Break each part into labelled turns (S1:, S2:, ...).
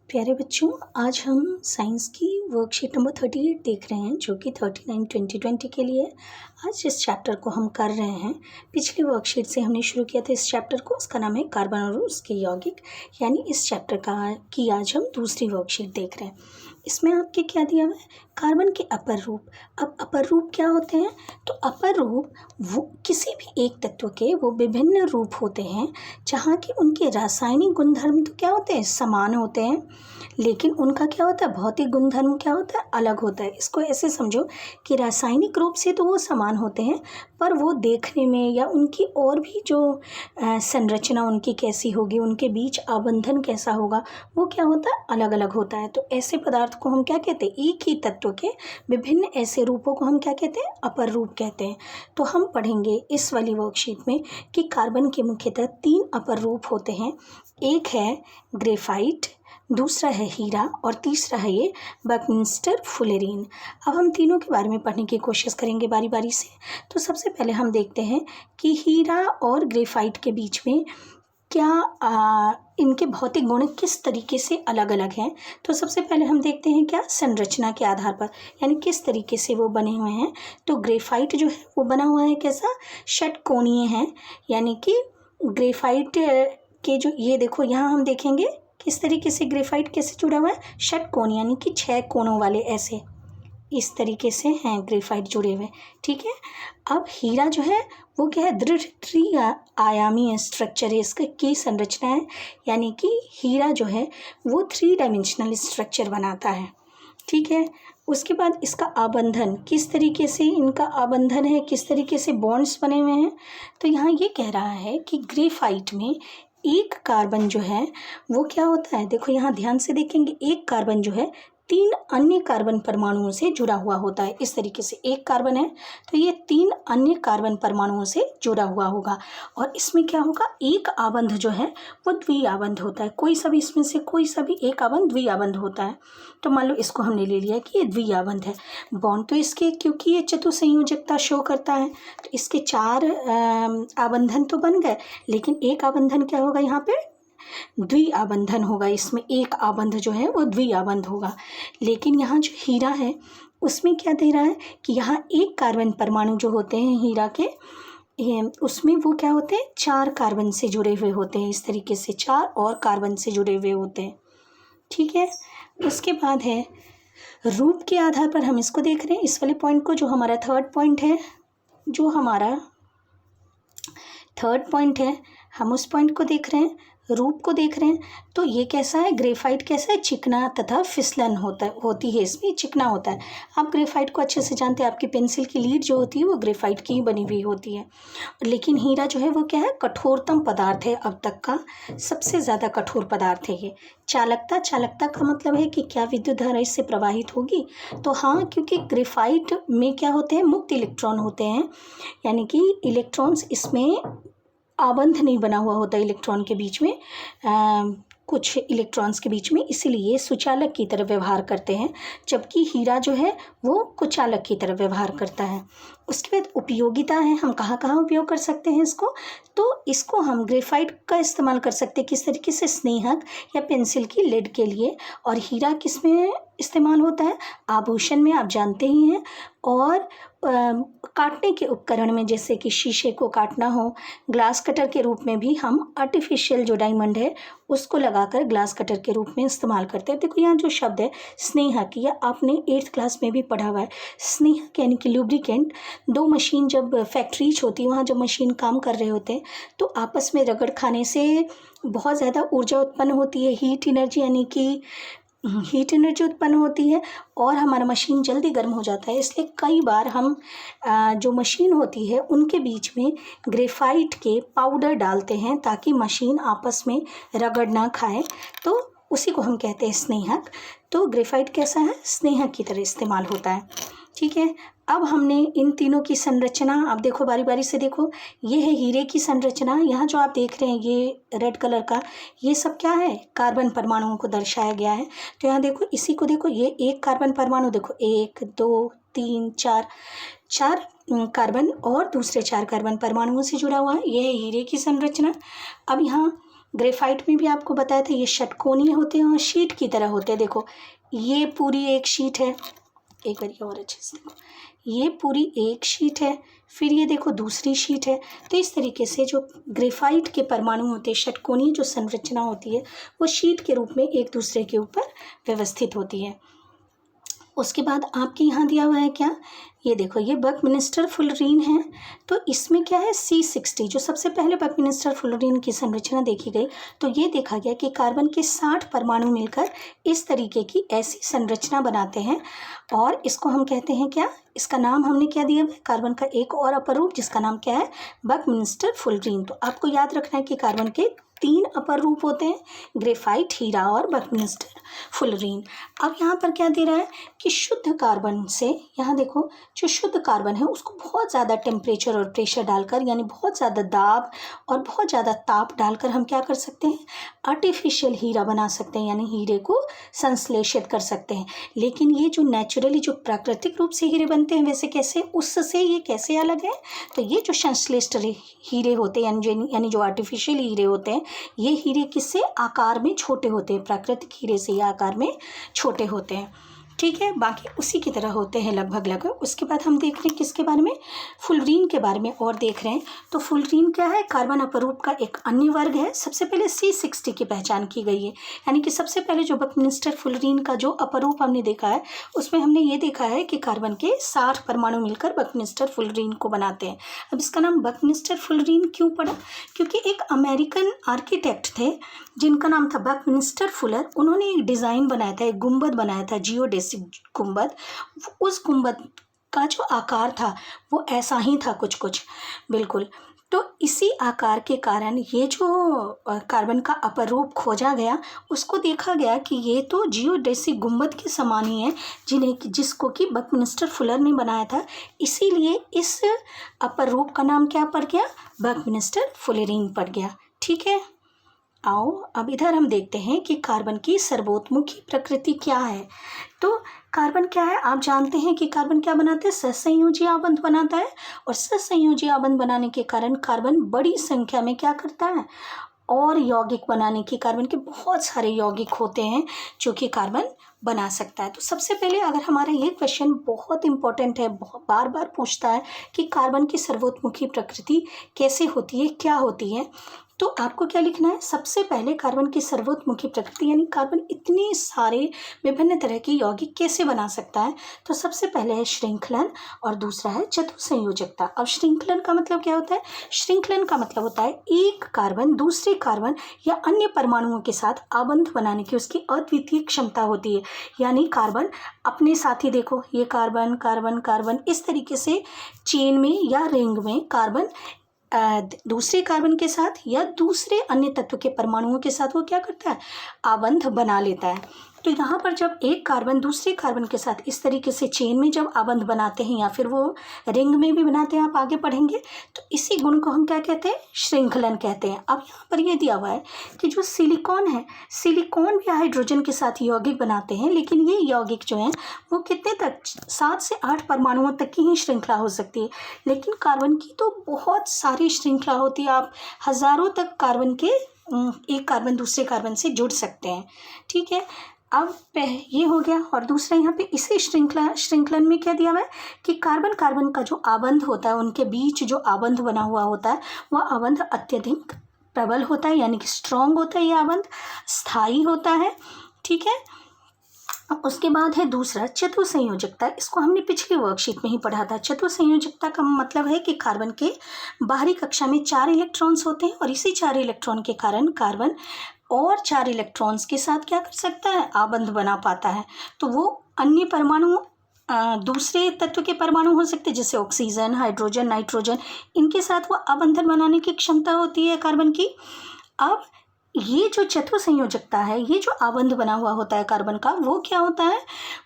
S1: प्यारे बच्चों, आज हम साइंस की वर्कशीट नंबर 38 देख रहे हैं जो कि 39 2020 के लिए है। आज इस चैप्टर को हम कर रहे हैं। पिछली वर्कशीट से हमने शुरू किया था इस चैप्टर को। उसका नाम है कार्बन और उसके यौगिक, यानी इस चैप्टर की आज हम दूसरी वर्कशीट देख रहे हैं। इसमें आपके क्या दिया हुआ है? कार्बन के अपर रूप। अब अपर रूप क्या होते हैं? तो अपर रूप वो किसी भी एक तत्व के वो विभिन्न रूप होते हैं जहाँ की उनके रासायनिक गुणधर्म तो क्या होते हैं? समान होते हैं, लेकिन उनका क्या होता है? भौतिक गुणधर्म क्या होता है? अलग होता है। इसको ऐसे समझो कि रासायनिक रूप से तो वो समान होते हैं, पर वो देखने में या उनकी और भी जो संरचना उनकी कैसी होगी, उनके बीच आबंधन कैसा होगा, वो क्या होता है? अलग अलग होता है। तो ऐसे पदार्थ को हम क्या कहते हैं? एक ही तत्व के विभिन्न ऐसे रूपों को हम क्या कहते हैं? अपर रूप कहते हैं। तो हम पढ़ेंगे इस वाली वर्कशीट में कि कार्बन के मुख्यतः 3 अपर रूप होते हैं। एक है ग्रेफाइट, दूसरा है हीरा और तीसरा है ये बकमिंस्टर फुलेरीन। अब हम तीनों के बारे में पढ़ने की कोशिश करेंगे बारी बारी से। तो सबसे पहले हम देखते हैं कि हीरा और ग्रेफाइट के बीच में क्या इनके भौतिक गुण किस तरीके से अलग अलग हैं। तो सबसे पहले हम देखते हैं क्या संरचना के आधार पर, यानी किस तरीके से वो बने हुए हैं। तो ग्रेफाइट जो है वो बना हुआ है कैसा? षटकोणीय है, यानी कि ग्रेफाइट के जो ये देखो यहाँ हम देखेंगे किस तरीके से ग्रेफाइट कैसे जुड़ा हुआ है? षटकोण, यानी कि 6 कोणों वाले ऐसे इस तरीके से हैं ग्रेफाइट जुड़े हुए। ठीक है। अब हीरा जो है वो क्या है? दृढ़ आयामी स्ट्रक्चर है, इसका की संरचना है, यानी कि हीरा जो है वो 3 डायमेंशनल स्ट्रक्चर बनाता है। ठीक है। उसके बाद इसका आबंधन, किस तरीके से इनका आबंधन है, किस तरीके से बॉन्ड्स बने हुए हैं। तो यहाँ ये कह रहा है कि ग्रेफाइट में एक कार्बन जो है वो क्या होता है? देखो यहाँ ध्यान से देखेंगे, एक कार्बन जो है 3 अन्य कार्बन परमाणुओं से जुड़ा हुआ होता है। इस तरीके से एक कार्बन है तो ये 3 अन्य कार्बन परमाणुओं से जुड़ा हुआ होगा, और इसमें क्या होगा? एक आबंध जो है वो द्विआबंध होता है। कोई सा भी इसमें से कोई सा भी एक आबंध द्विआबंध होता है। तो मान लो इसको हमने ले लिया कि ये द्विआबंध है। बॉन्ड तो इसके, क्योंकि ये चतुसंयोजकता शो करता है, तो इसके 4 आबंधन तो बन गए, लेकिन एक आबंधन क्या होगा? यहाँ पे द्विआबंधन होगा। इसमें एक आबंध जो है वो द्विआबंध होगा। लेकिन यहाँ जो हीरा है उसमें क्या दे रहा है कि यहाँ एक कार्बन परमाणु जो होते हैं हीरा के, उसमें वो क्या होते हैं? 4 कार्बन से जुड़े हुए होते हैं। इस तरीके से 4 और कार्बन से जुड़े हुए होते हैं। ठीक है। उसके बाद है रूप के आधार पर हम इसको देख रहे हैं, इस वाले पॉइंट को, जो हमारा थर्ड पॉइंट है, हम उस पॉइंट को देख रहे हैं, रूप को देख रहे हैं। तो ये कैसा है? ग्रेफाइट कैसा है? चिकना तथा फिसलन होती है, इसमें चिकना होता है। आप ग्रेफाइट को अच्छे से जानते हैं, आपकी पेंसिल की लीड जो होती है वो ग्रेफाइट की ही बनी हुई होती है। लेकिन हीरा जो है वो क्या है? कठोरतम पदार्थ है, अब तक का सबसे ज़्यादा कठोर पदार्थ है ये। चालकता का मतलब है कि क्या विद्युत धारा इससे प्रवाहित होगी? तो हाँ, क्योंकि ग्रेफाइट में क्या होते हैं? मुक्त इलेक्ट्रॉन होते हैं, यानी कि इलेक्ट्रॉन्स इसमें आबंध नहीं बना हुआ होता इलेक्ट्रॉन के बीच में, कुछ इलेक्ट्रॉन्स के बीच में, इसीलिए सुचालक की तरह व्यवहार करते हैं, जबकि हीरा जो है वो कुचालक की तरह व्यवहार करता है। उसके बाद उपयोगिता है, हम कहाँ कहाँ उपयोग कर सकते हैं इसको? तो इसको हम ग्रेफाइट का इस्तेमाल कर सकते हैं किस तरीके से? स्नेहक या पेंसिल की लेड के लिए। और हीरा किस में इस्तेमाल होता है? आभूषण में, आप जानते ही हैं। और काटने के उपकरण में, जैसे कि शीशे को काटना हो, ग्लास कटर के रूप में भी हम आर्टिफिशियल जो डायमंड है उसको लगाकर ग्लास कटर के रूप में इस्तेमाल करते हैं। देखो यहाँ जो शब्द है स्नेहक, या आपने 8th क्लास में भी पढ़ा हुआ है। स्नेहक यानी कि लुब्रिकेंट। 2 मशीन जब फैक्ट्रीज होती है, वहाँ जब मशीन काम कर रहे होते हैं तो आपस में रगड़ खाने से बहुत ज़्यादा ऊर्जा उत्पन्न होती है, हीट एनर्जी उत्पन्न होती है, और हमारा मशीन जल्दी गर्म हो जाता है। इसलिए कई बार हम जो मशीन होती है उनके बीच में ग्रेफाइट के पाउडर डालते हैं ताकि मशीन आपस में रगड़ ना खाए, तो उसी को हम कहते हैं स्नेहक। तो ग्रेफाइट कैसा है? स्नेहक की तरह इस्तेमाल होता है। ठीक है। अब हमने इन तीनों की संरचना, अब देखो बारी बारी से देखो, ये है हीरे की संरचना। यहाँ जो आप देख रहे हैं ये रेड कलर का, ये सब क्या है? कार्बन परमाणुओं को दर्शाया गया है। तो यहाँ देखो, इसी को देखो, ये एक कार्बन परमाणु, देखो 1 2 3 4 कार्बन और दूसरे 4 कार्बन परमाणुओं से जुड़ा हुआ है। ये है हीरे की संरचना। अब यहाँ ग्रेफाइट में भी आपको बताया था ये षटकोणीय होते हैं और शीट की तरह होते हैं। देखो ये पूरी एक शीट है, एक बार और अच्छे से देखो, ये पूरी एक शीट है, फिर ये देखो दूसरी शीट है। तो इस तरीके से जो ग्रेफाइट के परमाणु होते हैं, षटकोणीय जो संरचना होती है वो शीट के रूप में एक दूसरे के ऊपर व्यवस्थित होती है। उसके बाद आपके यहाँ दिया हुआ है क्या, ये देखो ये बकमिंस्टर फुलरीन है। तो इसमें क्या है C60, जो सबसे पहले बकमिंस्टर फुलरीन की संरचना देखी गई तो ये देखा गया कि कार्बन के 60 परमाणु मिलकर इस तरीके की ऐसी संरचना बनाते हैं और इसको हम कहते हैं क्या, इसका नाम हमने क्या दिया है, कार्बन का एक और अपर रूप जिसका नाम क्या है, बकमिंस्टर फुलरीन। तो आपको याद रखना है कि कार्बन के 3 अपर रूप होते हैं, ग्रेफाइट, हीरा और बकमिंस्टर फुलरीन। अब यहाँ पर क्या दे रहा है कि शुद्ध कार्बन से, यहाँ देखो जो शुद्ध कार्बन है उसको बहुत ज़्यादा टेम्परेचर और प्रेशर डालकर, यानी बहुत ज़्यादा दाब और बहुत ज़्यादा ताप डालकर हम क्या कर सकते हैं, आर्टिफिशियल हीरा बना सकते हैं, यानी हीरे को संश्लेषित कर सकते हैं। लेकिन ये जो नेचुरली जो प्राकृतिक रूप से हीरे बनते हैं वैसे कैसे, उससे ये कैसे अलग है, तो ये जो संश्लिष्ट हीरे होते हैं यानी जो आर्टिफिशियल हीरे होते हैं, ये हीरे किससे, आकार में छोटे होते हैं, प्राकृतिक हीरे से ये आकार में छोटे होते हैं। ठीक है, बाकी उसी की तरह होते हैं लगभग। उसके बाद हम देख रहे हैं किसके बारे में, फुलरीन के बारे में और देख रहे हैं। तो फुलरीन क्या है, कार्बन अपरूप का एक अन्य वर्ग है। सबसे पहले C60 की पहचान की गई है, यानी कि सबसे पहले जो बकमिंस्टर फुलरीन का जो अपरूप हमने देखा है उसमें हमने ये देखा है कि कार्बन के 60 परमाणु मिलकर बकमिंस्टर फुलरीन को बनाते हैं। अब इसका नाम बकमिंस्टर फुलरीन क्यों पड़ा, क्योंकि एक अमेरिकन आर्किटेक्ट थे जिनका नाम था बकमिंस्टर फुलर। उन्होंने एक डिज़ाइन बनाया था, एक गुंबद बनाया था, जियोडेसिक गुंबद। उस गुंबद का जो आकार था वो ऐसा ही था कुछ बिल्कुल। तो इसी आकार के कारण ये जो कार्बन का अपरूप खोजा गया उसको देखा गया कि ये तो जियोडेसिक गुंबद के समान ही है जिसको कि बकमिंस्टर फुलर ने बनाया था। इसीलिए इस अपरूप का नाम क्या पड़ गया, बकमिंस्टर फुलरीन पड़ गया। ठीक है, आओ अब इधर हम देखते हैं कि कार्बन की सर्वोत्मुखी प्रकृति क्या है। तो कार्बन क्या है, आप जानते हैं कि कार्बन क्या बनाता है, सहसंयोजी आबंध बनाता है। और सहसंयोजी आबंध बनाने के कारण कार्बन बड़ी संख्या में क्या करता है, और यौगिक बनाने के कार्बन के बहुत सारे यौगिक होते हैं जो कि कार्बन बना सकता है। तो सबसे पहले अगर हमारा ये क्वेश्चन बहुत इंपॉर्टेंट है, बार बार पूछता है कि कार्बन की सर्वोत्मुखी प्रकृति कैसे होती है, क्या होती है, तो आपको क्या लिखना है, सबसे पहले कार्बन की सर्वोत्मुखी प्रकृति, यानी कार्बन इतने सारे विभिन्न तरह के यौगिक कैसे बना सकता है। तो सबसे पहले है श्रृंखलन और दूसरा है चतुसंयोजकता। अब श्रृंखलन का मतलब क्या होता है, श्रृंखलन का मतलब होता है एक कार्बन दूसरे कार्बन या अन्य परमाणुओं के साथ आबंध बनाने की उसकी अद्वितीय क्षमता होती है। यानी कार्बन अपने साथ ही, देखो ये कार्बन कार्बन कार्बन, इस तरीके से चेन में या रिंग में कार्बन दूसरे कार्बन के साथ या दूसरे अन्य तत्व के परमाणुओं के साथ वो क्या करता है, आबंध बना लेता है। तो यहाँ पर जब एक कार्बन दूसरे कार्बन के साथ इस तरीके से चेन में जब आबंध बनाते हैं या फिर वो रिंग में भी बनाते हैं, आप आगे पढ़ेंगे, तो इसी गुण को हम क्या कहते हैं, श्रृंखलन कहते हैं। अब यहाँ पर ये दिया हुआ है कि जो सिलिकॉन है, सिलिकॉन भी हाइड्रोजन के साथ यौगिक बनाते हैं, लेकिन ये यौगिक जो हैं वो कितने तक, 7 से 8 परमाणुओं तक की ही श्रृंखला हो सकती है। लेकिन कार्बन की तो बहुत सारी श्रृंखला होती है, आप हज़ारों तक कार्बन के एक कार्बन दूसरे कार्बन से जुड़ सकते हैं। ठीक है, अब ये हो गया। और दूसरा यहाँ पे इसी श्रृंखलन में क्या दिया हुआ है कि कार्बन कार्बन का जो आबंध होता है, उनके बीच जो आबंध बना हुआ होता है वह आबंध अत्यधिक प्रबल होता है, यानी कि स्ट्रॉन्ग होता है, ये आबंध स्थायी होता है। ठीक है, उसके बाद है दूसरा चतुसंयोजकता। इसको हमने पिछली वर्कशीट में ही पढ़ा था। चतुसंयोजकता का मतलब है कि कार्बन के बाहरी कक्षा में 4 इलेक्ट्रॉन्स होते हैं और इसी 4 इलेक्ट्रॉन के कारण कार्बन और 4 इलेक्ट्रॉन्स के साथ क्या कर सकता है, आबंध बना पाता है। तो वो अन्य परमाणु दूसरे तत्व के परमाणु हो सकते हैं जैसे ऑक्सीजन, हाइड्रोजन, नाइट्रोजन, इनके साथ वो आबंधन बनाने की क्षमता होती है कार्बन की। अब ये जो चतुसंयोजकता है, ये जो आबंध बना हुआ होता है कार्बन का, वो क्या होता है,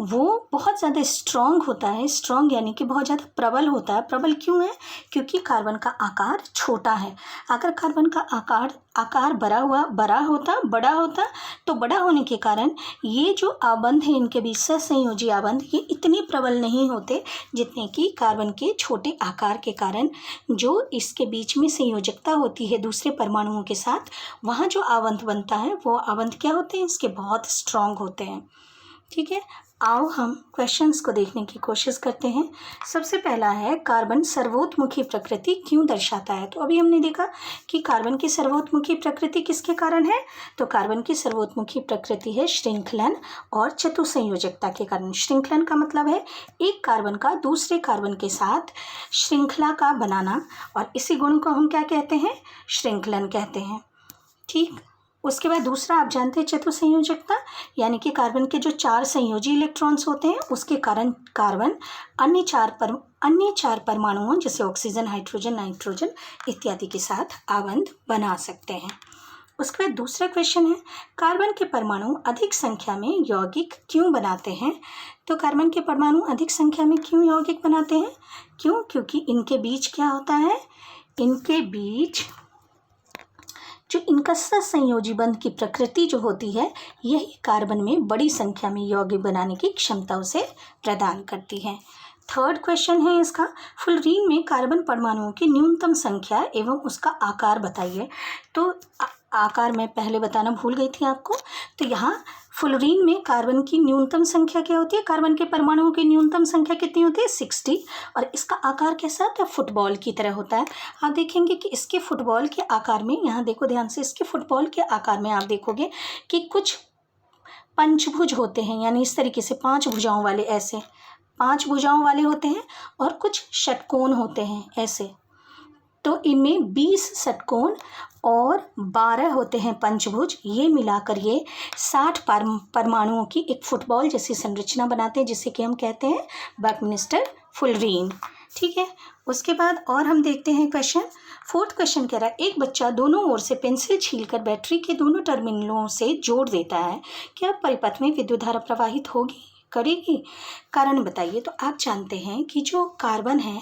S1: वो बहुत ज़्यादा स्ट्रॉन्ग होता है। स्ट्रॉन्ग यानी कि बहुत ज़्यादा प्रबल होता है। प्रबल क्यों है, क्योंकि कार्बन का आकार छोटा है। अगर कार्बन का आकार बड़ा होता तो बड़ा होने के कारण ये जो आबंध है इनके बीच सहसंयोजी आबंध, ये इतने प्रबल नहीं होते जितने कि कार्बन के छोटे आकार के कारण जो इसके बीच में संयोजकता होती है दूसरे परमाणुओं के साथ, वहाँ जो आवंत बनता है वो आवंत क्या होते हैं, इसके बहुत स्ट्रांग होते हैं। ठीक है, आओ हम क्वेश्चंस को देखने की कोशिश करते हैं। सबसे पहला है, कार्बन सर्वोत्मुखी प्रकृति क्यों दर्शाता है। तो अभी हमने देखा कि कार्बन की सर्वोत्मुखी प्रकृति किसके कारण है, तो कार्बन की सर्वोत्मुखी प्रकृति है श्रृंखलन और चतुसंयोजकता के कारण। श्रृंखलन का मतलब है एक कार्बन का दूसरे कार्बन के साथ श्रृंखला का बनाना, और इसी गुण को हम क्या कहते हैं, श्रृंखलन कहते हैं। ठीक, उसके बाद दूसरा आप जानते हैं चतुसंयोजकता, यानी कि कार्बन के जो 4 संयोजी इलेक्ट्रॉन्स होते हैं उसके कारण कार्बन अन्य चार परमाणुओं जैसे ऑक्सीजन, हाइड्रोजन, नाइट्रोजन इत्यादि के साथ आवंत बना सकते हैं। उसके बाद दूसरा क्वेश्चन है, कार्बन के परमाणु अधिक संख्या में यौगिक क्यों बनाते हैं। तो कार्बन के परमाणु अधिक संख्या में क्यों यौगिक बनाते हैं, क्यों, क्योंकि इनके बीच क्या होता है, इनके बीच जो इनका सहसंयोजी बंध की प्रकृति जो होती है यही कार्बन में बड़ी संख्या में यौगिक बनाने की क्षमता उसे प्रदान करती है। थर्ड क्वेश्चन है इसका, फ्लोरीन में कार्बन परमाणुओं की न्यूनतम संख्या एवं उसका आकार बताइए। तो आकार मैं पहले बताना भूल गई थी आपको। तो यहाँ फ्लोरीन में कार्बन की न्यूनतम संख्या क्या होती है, कार्बन के परमाणुओं की न्यूनतम संख्या कितनी होती है, 60, और इसका आकार कैसा होता है, फुटबॉल की तरह होता है। आप देखेंगे कि इसके फुटबॉल के आकार में, यहाँ देखो ध्यान से, इसके फुटबॉल के आकार में आप देखोगे कि कुछ पंचभुज होते हैं, यानी इस तरीके से 5 भुजाओं वाले, ऐसे 5 भुजाओं वाले होते हैं, और कुछ षटकोण होते हैं ऐसे। तो इनमें 20 षटकोण और 12 होते हैं पंचभुज, ये मिलाकर ये 60 परमाणुओं की एक फुटबॉल जैसी संरचना बनाते हैं, जिसे कि हम कहते हैं बकमिस्टर फ्लोरीन। ठीक है, उसके बाद और हम देखते हैं क्वेश्चन। फोर्थ क्वेश्चन कह रहा है, एक बच्चा दोनों ओर से पेंसिल छीलकर बैटरी के दोनों टर्मिनलों से जोड़ देता है, क्या परिपथ में विद्युत धारा प्रवाहित होगी, करेगी, कारण बताइए। तो आप जानते हैं कि जो कार्बन है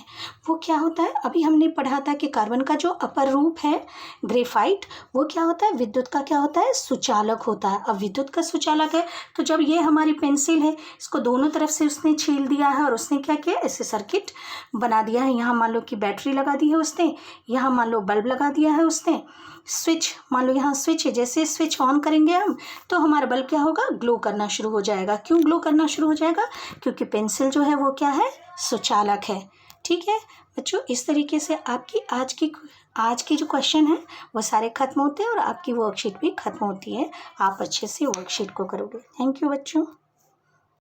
S1: वो क्या होता है, अभी हमने पढ़ा था कि कार्बन का जो अपर रूप है ग्रेफाइट, वो क्या होता है, विद्युत का क्या होता है, सुचालक होता है। अब विद्युत का सुचालक है, तो जब ये हमारी पेंसिल है, इसको दोनों तरफ से उसने छील दिया है और उसने क्या किया, ऐसे सर्किट बना दिया है। यहाँ मान लो कि बैटरी लगा दी है उसने, यहाँ मान लो बल्ब लगा दिया है उसने, स्विच मान लो यहाँ स्विच है, जैसे स्विच ऑन करेंगे हम तो हमारा बल्ब क्या होगा, ग्लो करना शुरू हो जाएगा। क्यों ग्लो करना शुरू हो जाएगा, क्योंकि पेंसिल जो है वो क्या है, सुचालक है। ठीक है बच्चों, इस तरीके से आपकी आज की जो क्वेश्चन है वो सारे खत्म होते हैं और आपकी वर्कशीट भी खत्म होती है। आप अच्छे से वर्कशीट को करोगे। थैंक यू बच्चों।